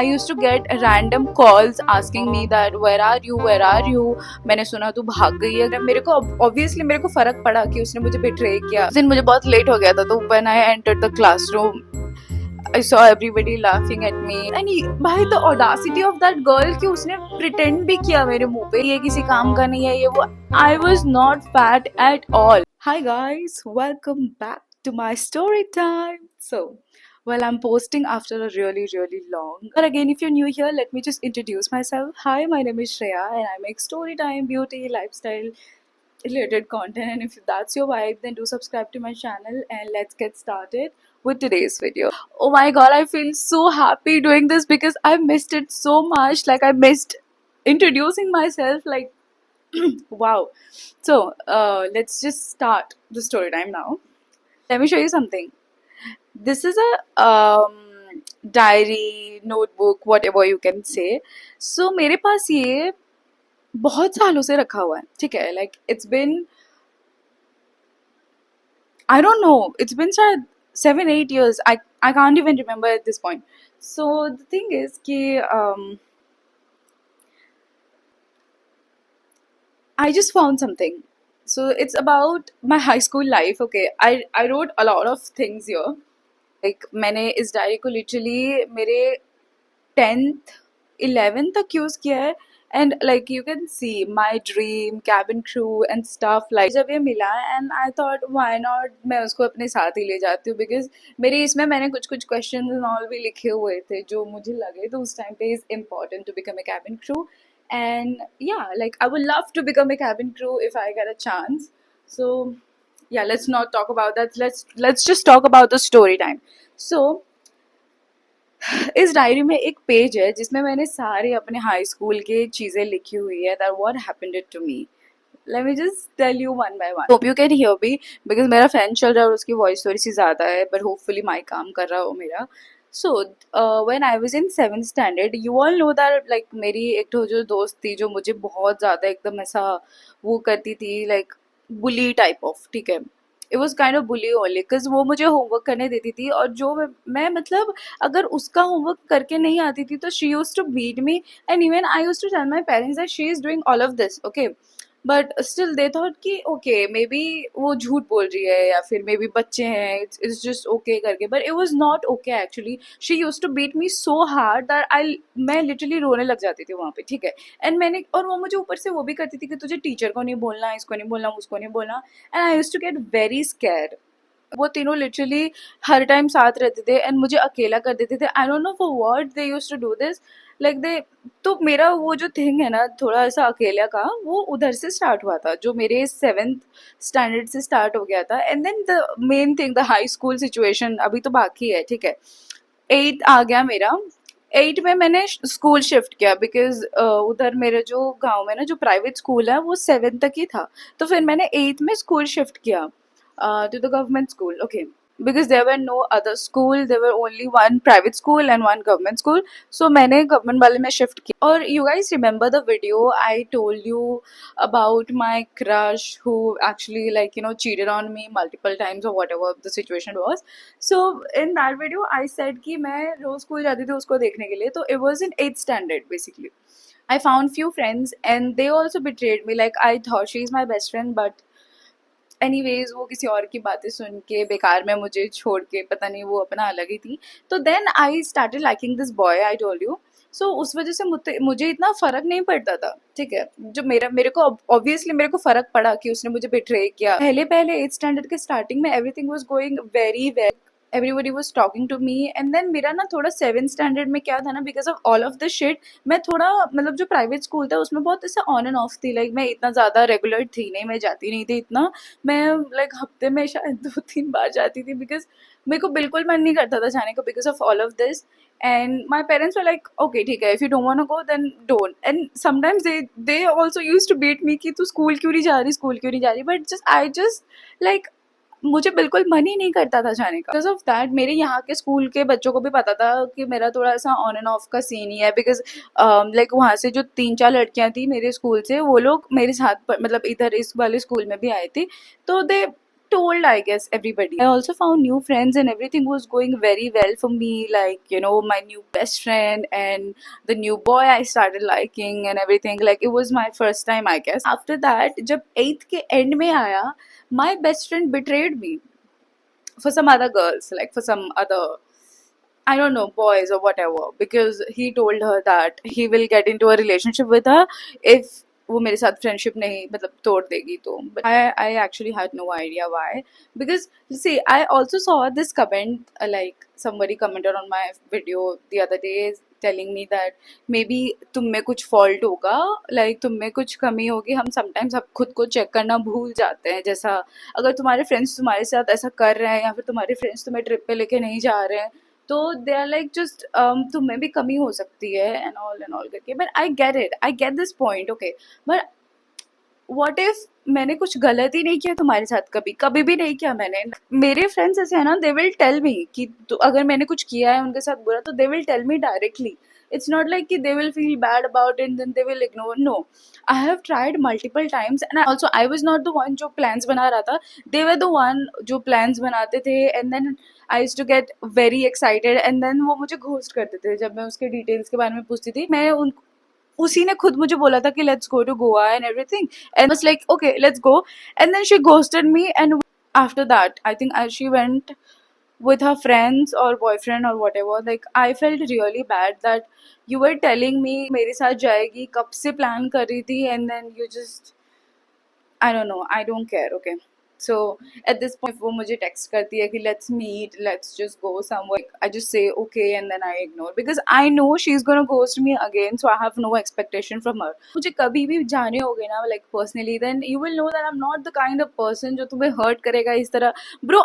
I used to get random calls asking me that where are you, where are you? मैंने सुना तू भाग गई है। मेरे को obviously मेरे को फर्क पड़ा कि उसने मुझे betray किया। उस दिन मुझे बहुत लेट हो गया था, तो when I entered the classroom I saw everybody laughing at me and भाई the audacity of that girl कि उसने pretend भी किया मेरे मुंह पे ये किसी काम का नहीं है ये वो। I was not fat at all. Hi guys, welcome back to my story time. So well, I'm posting after a really long. But again, if you're new here, let me just introduce myself. Hi, my name is Shreya and I make story time, beauty, lifestyle related content. And if that's your vibe, then do subscribe to my channel and let's get started with today's video. Oh my god, I feel so happy doing this because I missed it so much. Like I missed introducing myself. Like wow. So let's just start the story time now. Let me show you something. This is a diary, notebook, whatever you can say. So मेरे पास ये बहुत सालों से रखा हुआ है, ठीक है? Like it's been, I don't know, it's been शायद 7-8 years. I can't even remember at this point. So the thing is कि I just found something. So it's about my high school life. Okay, I wrote a lot of things here. Like मैंने इस diary को literally मेरे 10th 11th तक use किया है and like you can see my dream cabin crew and stuff like जब ये मिला and I thought why not मैं उसको अपने साथ ही ले जाती हूँ बिकॉज मेरे इसमें मैंने कुछ क्वेश्चन ऑल भी लिखे हुए थे जो मुझे लगे तो उस टाइम पे is important to become a cabin crew and yeah, like I would love to become a cabin crew if I get a chance. So yeah, let's not talk about that. Let's just talk about the story time. So इस diary में एक page है जिसमें मैंने सारे अपने high school के चीजें लिखी हुई है that what happened to me. Let me just tell you one by one. Hope you can hear me because मेरा फैन चल रहा है और उसकी वॉइस थोड़ी सी ज़्यादा है but hopefully माइक काम कर रहा हो मेरा. So when I was in 7th standard, you all know that like मेरी एक तो जो दोस्त थी जो मुझे बहुत ज़्यादा एकदम ऐसा वो करती थी like bully type of, ठीक है. It was kind of bully only because वो मुझे होमवर्क करने देती थी और जो मैं मतलब अगर उसका होमवर्क करके नहीं आती थी तो she used to beat me and even I used to tell my parents that she is doing all of this, okay. But still they thought कि ओके मे बी वो झूठ बोल रही है या फिर मे बी बच्चे हैं इट्स जस्ट ओके करके but it was not okay actually she use to beat me so hard that मैं लिटरली रोने लग जाती थी वहाँ पे, ठीक है. एंड मैंने और वो मुझे ऊपर से वो भी करती थी कि तुझे टीचर को नहीं बोलना, इसको नहीं बोलना, उसको नहीं बोलना. And I use to get very scared. वो तीनों लिटरली हर टाइम साथ रहते थे एंड मुझे अकेला कर देते थे. I don't know for what they used to do this. Like they तो मेरा वो जो थिंग है ना थोड़ा ऐसा अकेला का वो उधर से स्टार्ट हुआ था जो मेरे 7th स्टैंडर्ड से स्टार्ट हो गया था. And then the main thing the high school situation अभी तो बाकी है, ठीक है. 8th आ गया मेरा. 8 में मैंने स्कूल शिफ्ट किया बिकॉज उधर मेरे जो गांव में ना जो प्राइवेट स्कूल है वो 7th तक ही था. तो फिर मैंने 8th में स्कूल शिफ्ट किया to the government school, okay, because there were no other school, there were only one private school and one government school. So मैंने government वाले में shift किया. और you guys remember the video I told you about my crush who actually like you know cheated on me multiple times or whatever the situation was. So in that video I said कि मैं रोज school जाती थी उसको देखने के लिए. तो it was in 8th standard basically. I found few friends and they also betrayed me. Like I thought she is my best friend but anyways वो किसी और की बातें सुन के बेकार में मुझे छोड़ के पता नहीं वो अपना अलग ही थी. तो then I started liking this boy I told you. So उस वजह से मुझे इतना फ़र्क नहीं पड़ता था, ठीक है. जो मेरे को ऑब्वियसली मेरे को फ़र्क पड़ा कि उसने मुझे बिट्रे किया. पहले 8th स्टैंडर्ड के स्टार्टिंग में everything was going very well. Everybody was talking to me and then मेरा ना थोड़ा 7th स्टैंडर्ड में क्या था ना because of all of this shit मैं थोड़ा मतलब जो प्राइवेट स्कूल था उसमें बहुत ऐसा ऑन एंड ऑफ थी. लाइक मैं इतना ज़्यादा रेगुलर थी नहीं, मैं जाती नहीं थी इतना. मैं लाइक हफ्ते में शायद 2-3 बार जाती थी बिकॉज मेरे को बिल्कुल मन नहीं करता था जाने को because of all of this. And my parents were like okay ठीक है if you don't want to go then don't. And sometimes they also use to beat me कि तू स्कूल क्यों नहीं जा रही, स्कूल क्यों नहीं जा रही. But just I just like मुझे बिल्कुल मन ही नहीं करता था जाने का. बिकॉज ऑफ दैट मेरे यहाँ के स्कूल के बच्चों को भी पता था कि मेरा थोड़ा सा ऑन एंड ऑफ का सीन ही है बिकॉज लाइक वहाँ से जो 3-4 लड़कियाँ थी मेरे स्कूल से वो लोग मेरे साथ मतलब इधर इस वाले स्कूल में भी आए थे. तो दे told, I guess, everybody. I also found new friends and everything was going very well for me. Like, you know, my new best friend and the new boy I started liking and everything. Like, it was my first time, I guess. After that, जब 8th के end में आया, my best friend betrayed me for some other girls, like for some other, I don't know, boys or whatever, because he told her that he will get into a relationship with her if वो मेरे साथ friendship नहीं मतलब तोड़ देगी तो. But I actually had no idea why, because see, I also saw this comment, like somebody commented on my video the other day telling me that maybe तुम में कुछ fault होगा, like तुम में कुछ कमी होगी, हम sometimes अब खुद को check करना भूल जाते हैं. जैसा अगर तुम्हारे friends तुम्हारे साथ ऐसा कर रहे हैं या फिर तुम्हारे friends तुम्हें trip पे लेके नहीं जा रहे हैं, तो दे आर लाइक जस्ट तुम्हें भी कमी हो सकती है एंड ऑल करके. But I get it, I get this point, okay. But what if मैंने कुछ गलत ही नहीं किया तुम्हारे साथ, कभी कभी भी नहीं किया मैंने. मेरे फ्रेंड्स ऐसे है ना, दे विल टेल मी कि तो अगर मैंने कुछ किया है उनके साथ बुरा तो they will tell me directly. It's not like कि they will feel bad about it then they will ignore. No, I have tried multiple times and also I was not the one जो plans बना रहा था. They were the one जो plans बनाते थे and then I used to get very excited and then वो मुझे ghost करते थे जब मैं उसके डिटेल्स के बारे में पूछती थी. मैं उन उसी ने खुद मुझे बोला था कि let's go to Goa and everything and was like okay let's go and then she ghosted me and after that I think she went with her friends or boyfriend or whatever. Like I felt really bad that you were telling me मेरे साथ जाएगी, कब से plan कर रही थी and then you just, I don't know, I don't care, okay. So at this point वो मुझे text करती है कि let's meet, let's just go somewhere. I just say okay and then I ignore because I know she's gonna ghost me again, so I have no expectation from her. मुझे कभी भी जाने होगे ना like personally, then you will know that I'm not the kind of person जो तुम्हें hurt करेगा इस तरह. Bro,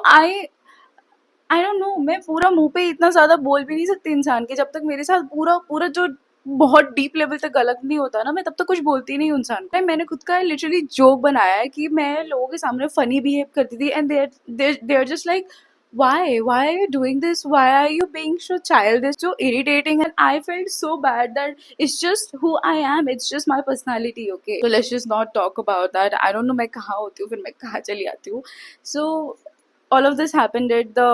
I don't know, मैं पूरा मुँह पे इतना ज़्यादा बोल भी नहीं सकती इंसान के. जब तक मेरे साथ पूरा पूरा जो बहुत डीप लेवल तक गलत नहीं होता ना, मैं तब तक कुछ बोलती नहीं हूँ इंसान को. मैंने खुद का लिटरली जोक बनाया है कि मैं लोगों के सामने फनी बिहेव करती थी and they are just like why are you doing this, why are you being so childish, so irritating, and I felt so bad that it's just who I am, it's just my personality, okay. So let's just not talk about that. I don't know मैं कहाँ होती हूँ फिर मैं कहाँ चली आती हूँ. So all of this happened at the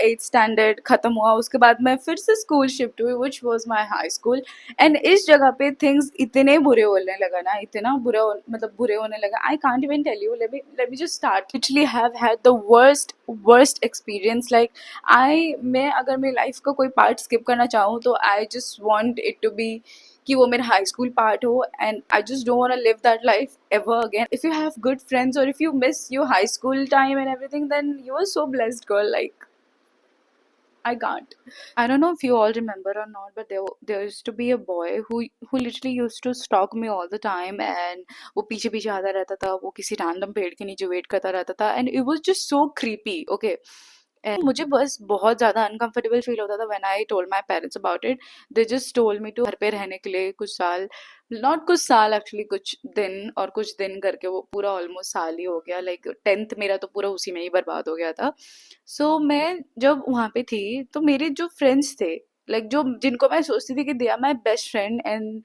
8th standard खत्म हुआ. उसके बाद मैं फिर से स्कूल शिफ्ट हुई which was my high school. And इस जगह पे थिंग्स इतने बुरे होने लगा ना, इतना बुरा मतलब बुरे होने लगा. I can't even tell you. Let me just start. Literally have had the worst experience. Like मैं अगर मेरी लाइफ का कोई पार्ट स्किप करना चाहूँ तो I just want it to be कि वो मेरा हाई स्कूल पार्ट हो and I just don't want to live that life ever again. If you have good friends or if you miss your high school time and everything, then you are so blessed, girl. Like I can't. I don't know if you all remember or not, but there used to be a boy who literally used to stalk me all the time and वो पीछे पीछे आता रहता था, वो किसी random पेड़ के नीचे वेट करता रहता था and it was just so creepy, okay. And मुझे बस बहुत ज़्यादा अनकंफर्टेबल फील होता था when I told my parents about it. They just told me to घर पे रहने के लिए कुछ साल, नॉट कुछ साल एक्चुअली, कुछ दिन और कुछ दिन करके वो पूरा ऑलमोस्ट साल ही हो गया. लाइक 10th मेरा तो पूरा उसी में ही बर्बाद हो गया था. सो मैं जब वहाँ पे थी तो मेरे जो फ्रेंड्स थे, लाइक जो जिनको मैं सोचती थी कि they are my best friend, and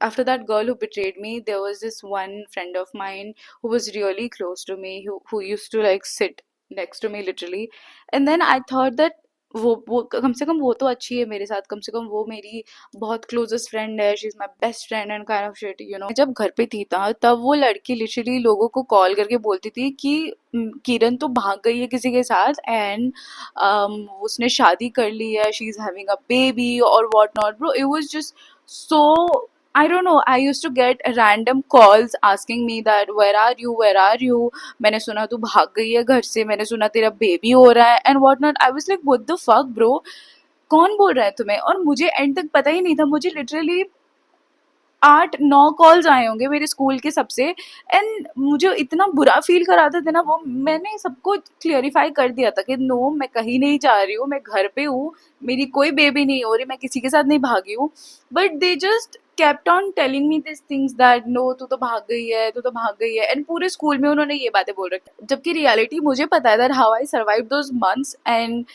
after that girl who betrayed me, there was this one friend of mine who was really close to me, who used to like sit next to me literally. And then I thought that वो कम से कम वो तो अच्छी है मेरे साथ, कम से कम वो मेरी बहुत क्लोजेस्ट फ्रेंड है, she is my best friend and kind of shit, you know. जब घर पे थी था तब वो लड़की लिटरली लोगों को कॉल करके बोलती थी कि किरण तो भाग गई है किसी के साथ एंड उसने शादी कर ली है, she is having a baby और what not. Bro, it was just so I don't know, I used to get random calls asking me that where are you, मैंने सुना तू भाग गई है घर से, मैंने सुना तेरा बेबी हो रहा है and what not. I was like what the fuck bro, कौन बोल रहा है तुम्हें. और मुझे एंड तक पता ही नहीं था, मुझे लिटरली 8-9 कॉल्स आए होंगे मेरे स्कूल के सबसे एंड मुझे इतना बुरा फील कराते थे ना वो. मैंने सबको क्लियरिफाई कर दिया था कि नो, मैं कहीं नहीं जा रही हूँ, मैं घर पे हूँ, मेरी कोई बेबी नहीं हो रही, मैं किसी के साथ नहीं भागी हूँ. But they just kept on telling me these things that no, तू तो भाग गई है, तू तो भाग गई है, एंड पूरे स्कूल में उन्होंने ये बातें बोल रखी. जबकि रियलिटी मुझे पता है that how I survived those months and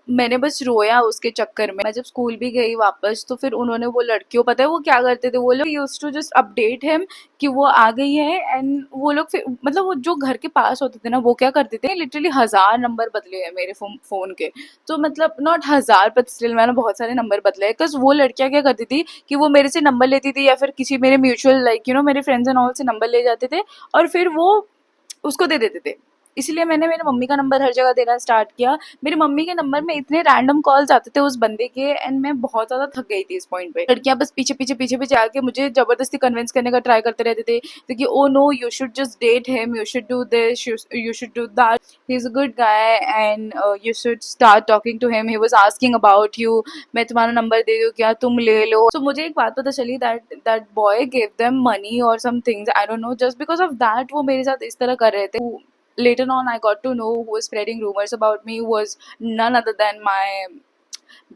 मैंने बस रोया उसके चक्कर में। मैं जब स्कूल भी गई वापस, तो फिर उन्होंने वो लड़कियों, पता है वो क्या करते थे, वो लोग used to just update him कि वो आ गई है। एंड वो लोग फिर मतलब वो जो घर के पास होते थे ना, वो क्या करते थे, लिटरली 1000 नंबर बदले हैं मेरे फोन के। तो मतलब नॉट 1000, बट स्टिल मैंने बहुत सारे नंबर बदले हैं। बिकॉज वो लड़कियां क्या करती थी कि वो मेरे से नंबर लेती थी, या फिर किसी मेरे म्यूचुअल लाइक मेरे फ्रेंड्स एंड ऑल से नंबर ले जाते थे, और फिर वो उसको दे देते थे। इसलिए मैंने मेरी मम्मी का नंबर हर जगह देना स्टार्ट किया। मेरी मम्मी के नंबर में इतने रैंडम कॉल्स आते थे उस बंदे के, एंड मैं बहुत ज़्यादा थक गई थी इस पॉइंट पे। लड़कियां बस पीछे पीछे पीछे पीछे आके मुझे जबरदस्ती कन्विंस करने का ट्राई करते रहते थे, क्योंकि oh no, you should just date him, you should do this, you should do that, he is a good guy, and you should start talking to him, he was asking about you, मैं तुम्हारा number दे दूं क्या, तुम ले लो। तो मुझे एक बात पता चली, that boy give them money और some things, I don't know, just because of that वो मेरे साथ इस तरह कर रहे थे। Later on, I got to know who was spreading rumors about me was none other than my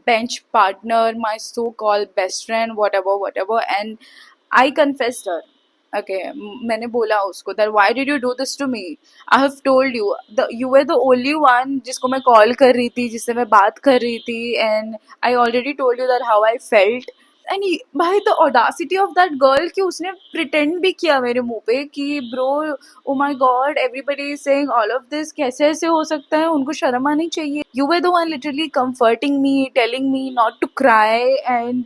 bench partner, my so-called best friend, whatever, whatever. And I confessed her. Okay, मैंने बोला उसको that why did you do this to me? I have told you, you were the only one जिसको मैं call कर रही थी, जिससे मैं बात कर रही थी, and I already told you that how I felt. And भाई the audacity of that girl कि उसने प्रिटेंड भी किया मेरे मुंह पे कि bro, oh my god, everybody is saying all of this, कैसे ऐसे हो सकता है, उनको शर्म आनी चाहिए। You were the one literally comforting me, telling me not to cry, and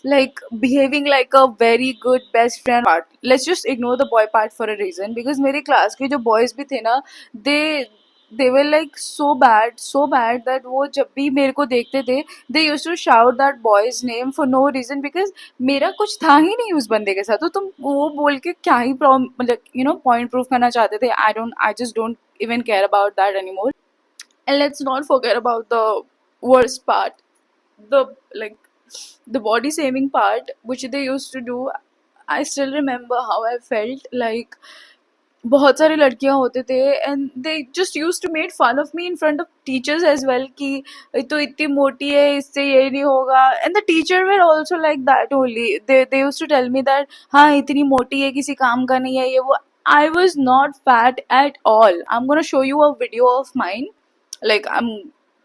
like behaving like a very good best friend part. Let's just ignore the boy part for a reason, because मेरे class के जो boys भी थे ना, they they were like so bad that वो जब भी मेरे को देखते थे, they used to shout that boy's name for no reason, because मेरा कुछ था ही नहीं उस बंदे के साथ। तो तुम वो बोल के क्या ही मतलब पॉइंट प्रूव करना चाहते थे। I just don't even care about that anymore. And let's not forget about the worst part, the like the body shaming part which they used to do. I still remember how I felt like बहुत सारी लड़कियां होते थे, and they just use to made fun of me in front of teachers as well कि तो इतनी मोटी है, इससे ये नहीं होगा। And the teacher were also like that only, they use to tell me that हाँ इतनी मोटी है, किसी काम का नहीं है ये वो। I was not fat at all. I am gonna show you a video of mine, like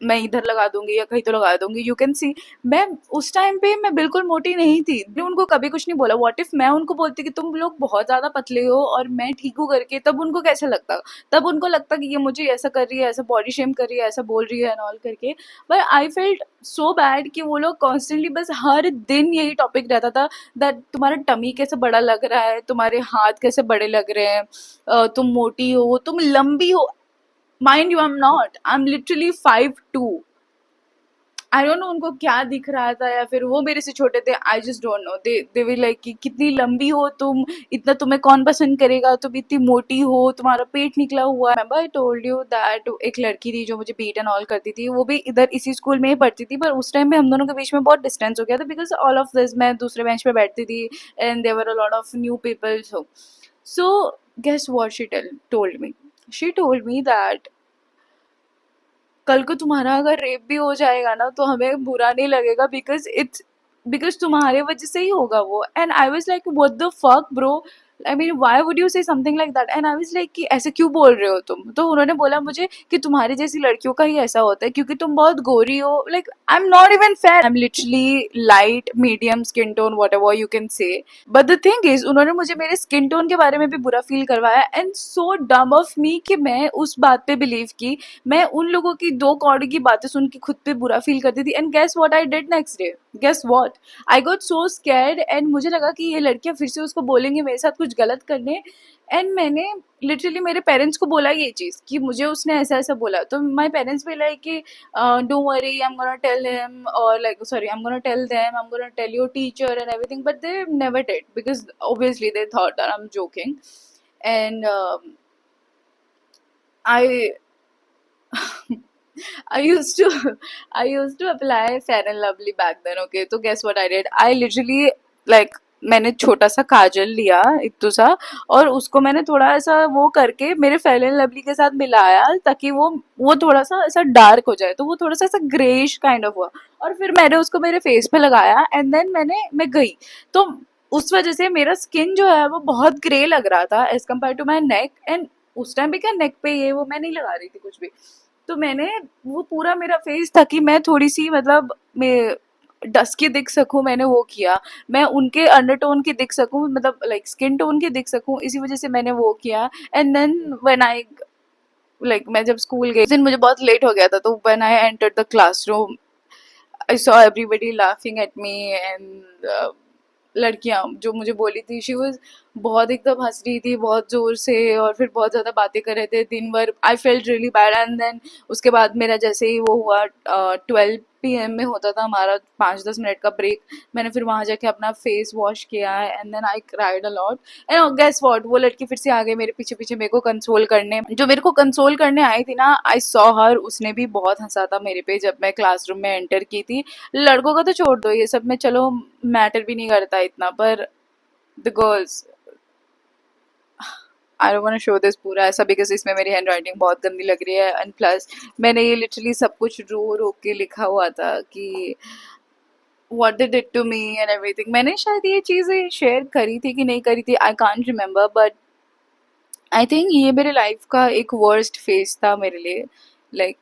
मैं इधर लगा दूंगी या कहीं तो लगा दूंगी, यू कैन सी। मैं उस टाइम पे मैं बिल्कुल मोटी नहीं थी, मैंने उनको कभी कुछ नहीं बोला। व्हाट इफ मैं उनको बोलती कि तुम लोग बहुत ज्यादा पतले हो और मैं ठीक हूँ करके, तब उनको कैसा लगता? तब उनको लगता कि ये मुझे ऐसा कर रही है, ऐसा बॉडी शेम कर रही है, ऐसा बोल रही है एंड ऑल करके। But I felt so bad कि वो लोग कॉन्स्टेंटली बस हर दिन यही टॉपिक रहता था, दैट तुम्हारा टमी कैसे बड़ा लग रहा है, तुम्हारे हाथ कैसे बड़े लग रहे हैं, तुम मोटी हो, तुम लंबी हो। Mind you, I am not, I am literally 5'2". I don't no उनको क्या दिख रहा था, या फिर वो मेरे से छोटे थे, I just don't know. They we like कि कितनी लंबी हो तुम, इतना तुम्हें कौन पसंद करेगा, तुम इतनी मोटी हो, तुम्हारा पेट निकला हुआ है। Remember I told you that एक लड़की थी जो मुझे बीट एंड ऑल करती थी, वो भी इधर इसी स्कूल में ही पढ़ती थी, पर उस टाइम पे हम दोनों के बीच में बहुत डिस्टेंस हो गया था, बिकॉज ऑल ऑफ दिस मैं दूसरे बेंच पे बैठती थी, and there were a lot of new people. So guess what she told me? She told me that कल को तुम्हारा अगर रेप भी हो जाएगा ना, तो हमें बुरा नहीं लगेगा, बिकॉज तुम्हारे वजह से ही होगा वो। And I was like what the fuck bro, I mean why would you से something like that? And I was like कि ऐसे क्यों बोल रहे हो तुम? तो उन्होंने बोला मुझे कि तुम्हारी जैसी लड़कियों का ही ऐसा होता है, क्योंकि तुम बहुत गोरी हो। Like I am not even fair, I am literally light medium skin tone, what ever you can say. But the thing is, उन्होंने मुझे मेरे स्किन टोन के बारे में भी बुरा फील करवाया, एंड सो डम ऑफ मी कि मैं उस बात पे बिलीव की। मैं उन लोगों की दो कौड़ी की बातें सुन के खुद पे बुरा फील करती थी। And guess what I did next day? Guess what? I got so scared, and मुझे लगा कि ये लड़कियां फिर से उसको बोलेंगी मेरे साथ कुछ गलत करने। एंड मैंने लिटरली मेरे पेरेंट्स को बोला ये चीज़ कि मुझे उसने ऐसा ऐसा बोला। तो माय पेरेंट्स भी लाइक कि don't worry, I am gonna tell him, और like sorry, I am gonna tell them, I am gonna tell your teacher and everything, but they never did, because obviously they thought that I'm joking. And I I used to I used to apply Fair and Lovely back then. Okay, तो guess what I did? I literally like मैंने छोटा सा काजल लिया इतना सा, और उसको मैंने थोड़ा ऐसा वो करके मेरे फेयर एंड लवली के साथ मिलाया, ताकि वो थोड़ा सा ऐसा डार्क हो जाए, तो वो थोड़ा सा ऐसा ग्रेइश काइंड ऑफ हुआ। और फिर मैंने उसको मेरे फेस पे लगाया, एंड देन मैं गई। तो उस वजह से मेरा स्किन जो है वो बहुत ग्रे लग रहा था as compare to my neck. And उस टाइम पे क्या नेक पे ये वो मैं नहीं लगा रही थी कुछ भी। तो मैंने वो पूरा मेरा फेस था कि मैं थोड़ी सी मतलब मैं डस्की दिख सकूं, मैंने वो किया। मैं उनके अंडरटोन की दिख सकूं, मतलब लाइक स्किन टोन की दिख सकूं, इसी वजह से मैंने वो किया। And then when I like मैं जब स्कूल गई उस दिन मुझे बहुत लेट हो गया था, तो when I entered the classroom I saw everybody laughing at me and लड़कियां जो मुझे बोली थी, शी वाज बहुत एकदम हंस रही थी बहुत जोर से, और फिर बहुत ज्यादा बातें कर रहे थे दिन भर। I felt really bad. And then उसके बाद मेरा जैसे ही वो हुआ 12 PM में होता था हमारा 5-10 मिनट का ब्रेक, मैंने फिर वहां जाके अपना फेस वॉश किया and then I cried a lot. And guess what, वो लड़की फिर से आ गई मेरे पीछे पीछे मेरे को कंसोल करने। जो मेरे को कंसोल करने आई थी ना, आई सॉ हर, उसने भी बहुत हंसा था मेरे पे जब मैं क्लासरूम में एंटर की थी। लड़कों का तो छोड़ दो, ये सब में चलो मैटर भी नहीं करता इतना, पर the girls, I don't want to show this पूरा ऐसा बिकॉज इसमें मेरी हैंड राइटिंग बहुत गंदी लग रही है। एंड प्लस मैंने ये लिटरली सब कुछ रो रो के लिखा हुआ था कि what they did to me and everything. मैंने शायद ये चीज़ें शेयर करी थी कि नहीं करी थी, I can't remember, but I think ये मेरे लाइफ का एक वर्स्ट फेज था मेरे लिए। लाइक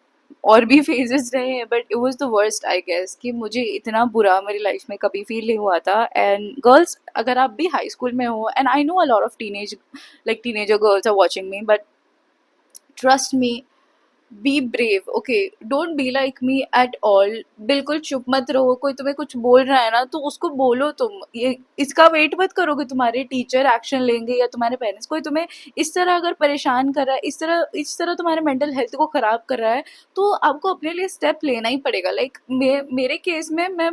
और भी फेजेस रहे हैं but it was the worst I guess, कि मुझे इतना बुरा मेरी लाइफ में कभी फील नहीं हुआ था। एंड गर्ल्स, अगर आप भी हाई स्कूल में हो, and I know a lot of teenager girls are watching me, but trust me, be brave, okay, don't be like me at all. बिल्कुल चुप मत रहो। कोई तुम्हें कुछ बोल रहा है ना तो उसको बोलो। तुम ये इसका वेट मत करो कि तुम्हारे टीचर एक्शन लेंगे या तुम्हारे पेरेंट्स। कोई तुम्हें इस तरह अगर परेशान कर रहा है, इस तरह तुम्हारे मेंटल हेल्थ को खराब कर रहा है, तो आपको अपने लिए स्टेप लेना ही पड़ेगा। लाइक मेरे केस में मैं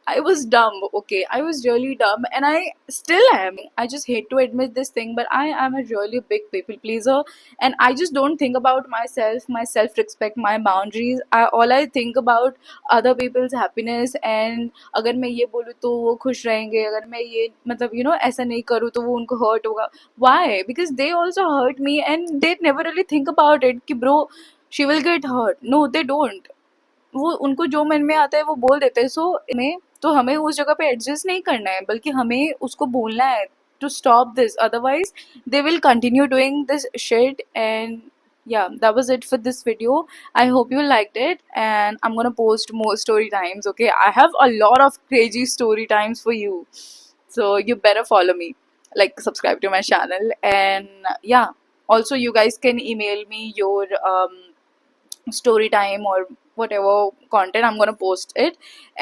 I was dumb, okay. I was really dumb, and I still am. I just hate to admit this thing, but I am a really big people pleaser, and I just don't think about myself, my self respect, my boundaries. All I think about other people's happiness, and अगर मैं ये बोलूँ तो वो खुश रहेंगे, अगर मैं ये मतलब ऐसा नहीं करूँ तो वो उनको hurt होगा. Why? Because they also hurt me, and they never really think about it कि bro, she will get hurt. No, they don't. वो उनको जो मन में आता है वो बोल देते हैं। सो में तो हमें उस जगह पे एडजस्ट नहीं करना है, बल्कि हमें उसको बोलना है to stop this, otherwise they will continue doing this shit. And yeah, that was it for this video. I hope you liked it, and I'm gonna post more story times. Okay, I have a lot of crazy story times for you, so you better follow me, like subscribe to my channel. And yeah, also you guys can email me your story time or whatever content, I'm gonna post it.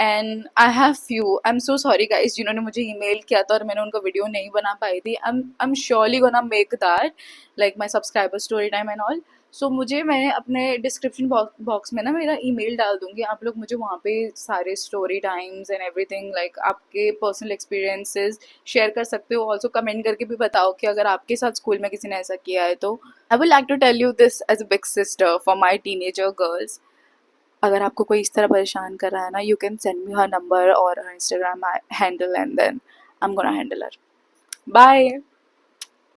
And I have few, I'm so sorry guys जिन्होंने मुझे email किया था और मैंने उनका video नहीं बना पाई थी। I'm surely gonna make that, like my subscriber story time and all. सो मुझे मैं अपने डिस्क्रिप्शन बॉक्स में ना मेरा ईमेल डाल दूंगी, आप लोग मुझे वहाँ पे सारे story times and everything, like आपके पर्सनल एक्सपीरियंसेस शेयर कर सकते हो। ऑल्सो कमेंट करके भी बताओ कि अगर आपके साथ स्कूल में किसी ने ऐसा किया है तो। I would like to tell you this as a big sister for my teenager girls. अगर आपको कोई इस तरह परेशान कर रहा है ना, you can send me her number और her Instagram handle, and then I am gonna handle her. Bye.